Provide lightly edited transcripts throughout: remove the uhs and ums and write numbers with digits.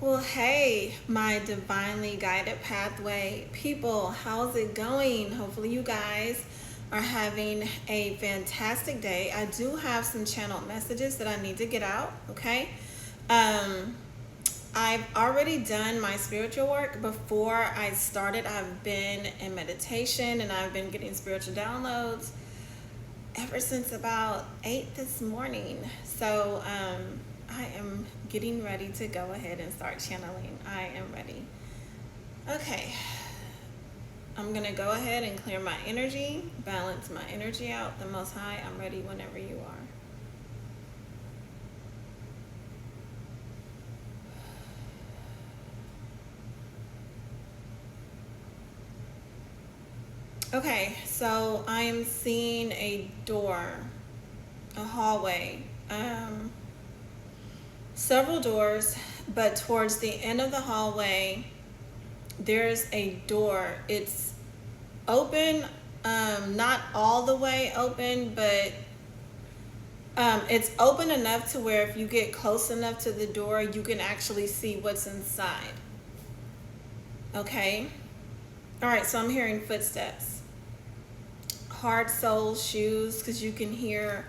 Well, hey, my divinely guided pathway people, how's it going? Hopefully, you guys are having a fantastic day. I do have some channel messages that I need to get out, okay? Um, I've already done my spiritual work. Before I started, I've been in meditation and I've been getting spiritual downloads ever since about 8 this morning. So I am getting ready to go ahead and start channeling. I am ready. Okay, I'm going to go ahead and clear my energy, balance my energy out. The Most High, I'm ready whenever you are. Okay, so I am seeing a door, a hallway, several doors, but towards the end of the hallway, there's a door. It's open, not all the way open, but it's open enough to where if you get close enough to the door, you can actually see what's inside. Okay? All right, so I'm hearing footsteps. Hard sole shoes, because you can hear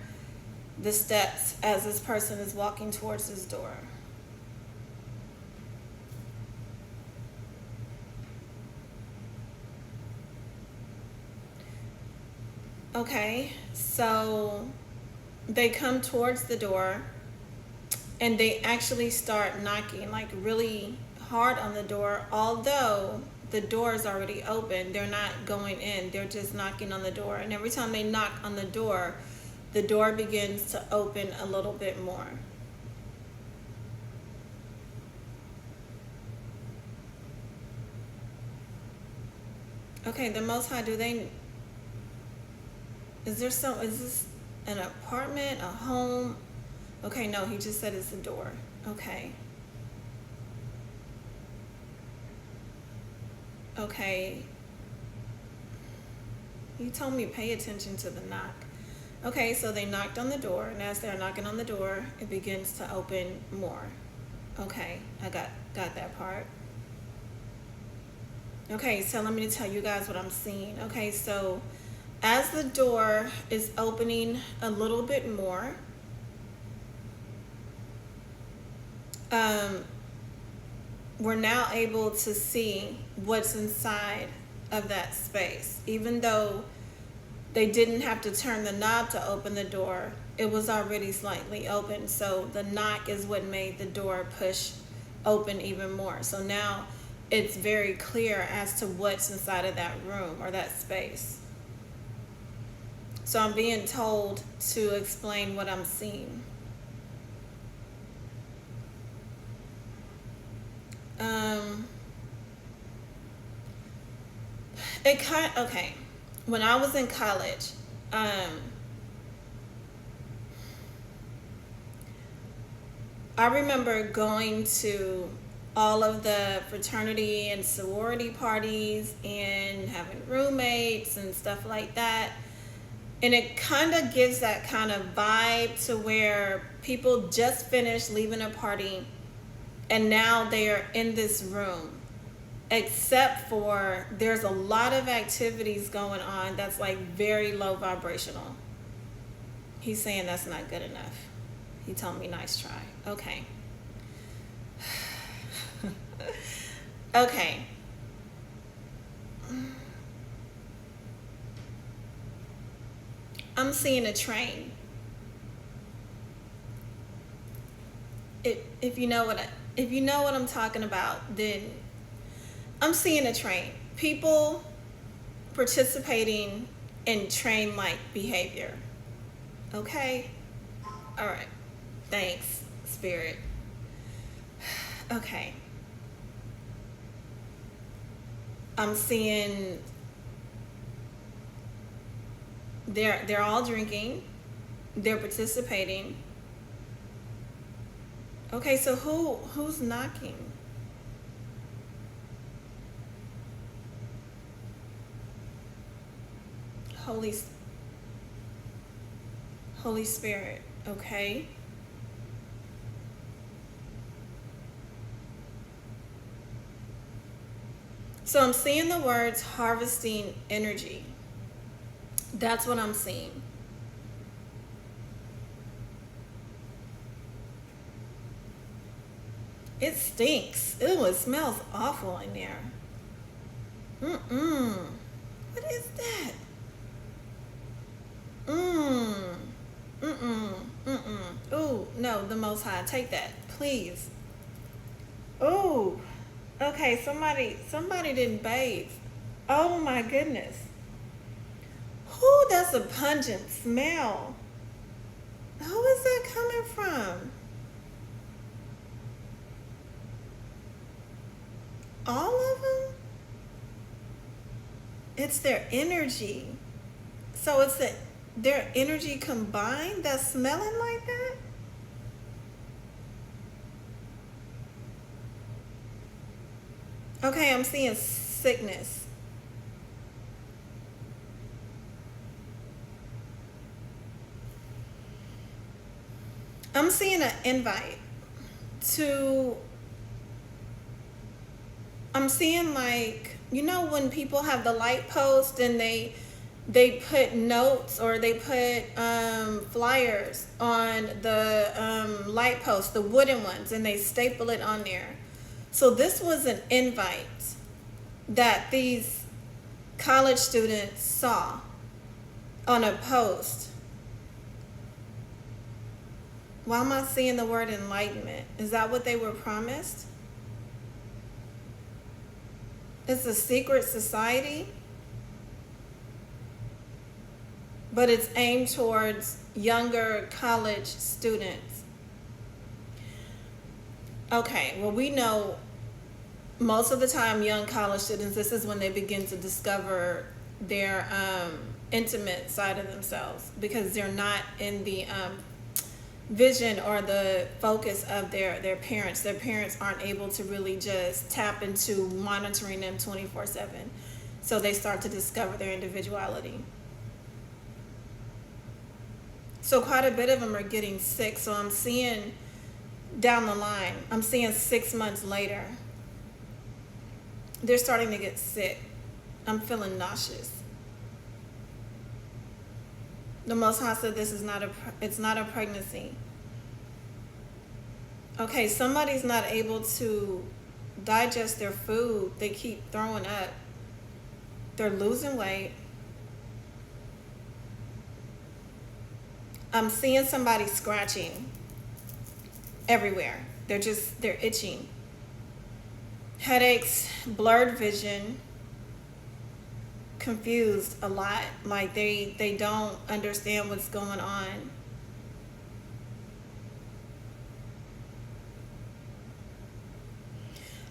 the steps as this person is walking towards this door. Okay, so they come towards the door and they actually start knocking like really hard on the door, although the door is already open. They're not going in, they're just knocking on the door. And every time they knock on the door begins to open a little bit more. Okay, the Most High, is this an apartment, a home? Okay, no, he just said it's a door. Okay. Okay. He told me pay attention to the knock. Okay, so they knocked on the door, and as they're knocking on the door, it begins to open more. Okay, I got that part. Okay, so let me tell you guys what I'm seeing. Okay, so as the door is opening a little bit more, um, we're now able to see what's inside of that space. Even though they didn't have to turn the knob to open the door, it was already slightly open. So the knock is what made the door push open even more. So now it's very clear as to what's inside of that room or that space. So I'm being told to explain what I'm seeing. Okay. When I was in college, I remember going to all of the fraternity and sorority parties and having roommates and stuff like that. And it kind of gives that kind of vibe to where people just finished leaving a party and now they are in this room. Except for there's a lot of activities going on that's like very low vibrational. He's saying that's not good enough. He told me nice try. Okay. Okay. I'm seeing a train. If you know what I'm talking about, then I'm seeing a train. People participating in train like behavior. Okay? All right. Thanks, Spirit. Okay. I'm seeing they're all drinking. They're participating. Okay, so who's knocking? Holy Holy Spirit. Okay. So I'm seeing the words harvesting energy. That's what I'm seeing. It stinks. Ew, it smells awful in there. Mm-mm. What is that? Mm. Mm-mm. Mm-mm. Ooh, no, the Most High. Take that, please. Ooh. Okay, somebody didn't bathe. Oh my goodness. Whoo, that's a pungent smell. Who is that coming from? All of them? It's their energy. So it's their energy combined that's smelling like that? Okay, I'm seeing sickness. I'm seeing an invite to, I'm seeing like, you know when people have the light post and they put notes or they put flyers on the light post, the wooden ones, and they staple it on there. So this was an invite that these college students saw on a post. Why am I seeing the word enlightenment? Is that what they were promised? It's a secret society, but it's aimed towards younger college students. Okay, well, we know most of the time young college students, this is when they begin to discover their intimate side of themselves because they're not in the vision or the focus of their parents. Their parents aren't able to really just tap into monitoring them 24/7. So they start to discover their individuality. So quite a bit of them are getting sick. So I'm seeing down the line, I'm seeing 6 months later, they're starting to get sick. I'm feeling nauseous. The Most High said this is it's not a pregnancy. Okay, somebody's not able to digest their food. They keep throwing up. They're losing weight. I'm seeing somebody scratching everywhere. They're itching. Headaches, blurred vision, confused a lot. Like they don't understand what's going on.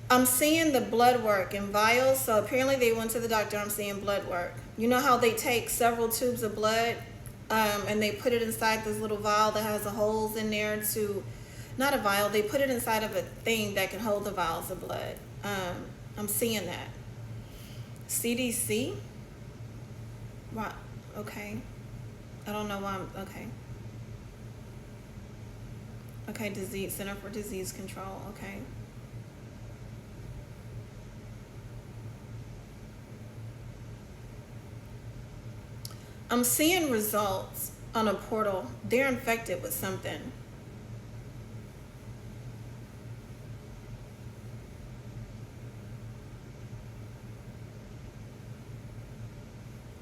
I'm seeing the blood work in vials. So apparently they went to the doctor. I'm seeing blood work. You know how they take several tubes of blood and they put it inside this little vial that has the holes in there to, not a vial, they put it inside of a thing that can hold the vials of blood. I'm seeing that. CDC? Right. Okay. I don't know why okay. Okay, Center for Disease Control, okay. I'm seeing results on a portal. They're infected with something.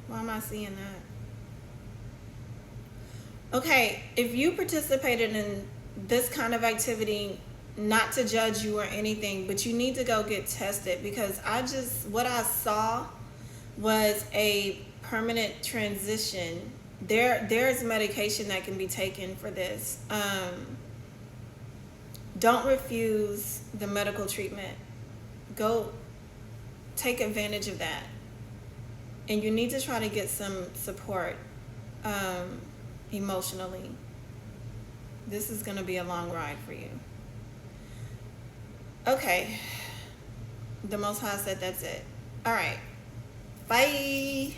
Why am I seeing that? Okay, if you participated in this kind of activity, not to judge you or anything, but you need to go get tested because what I saw was a permanent transition. There's medication that can be taken for this. Don't refuse the medical treatment. Go take advantage of that. And you need to try to get some support emotionally. This is going to be a long ride for you. Okay. The Most High said that's it. All right. Bye.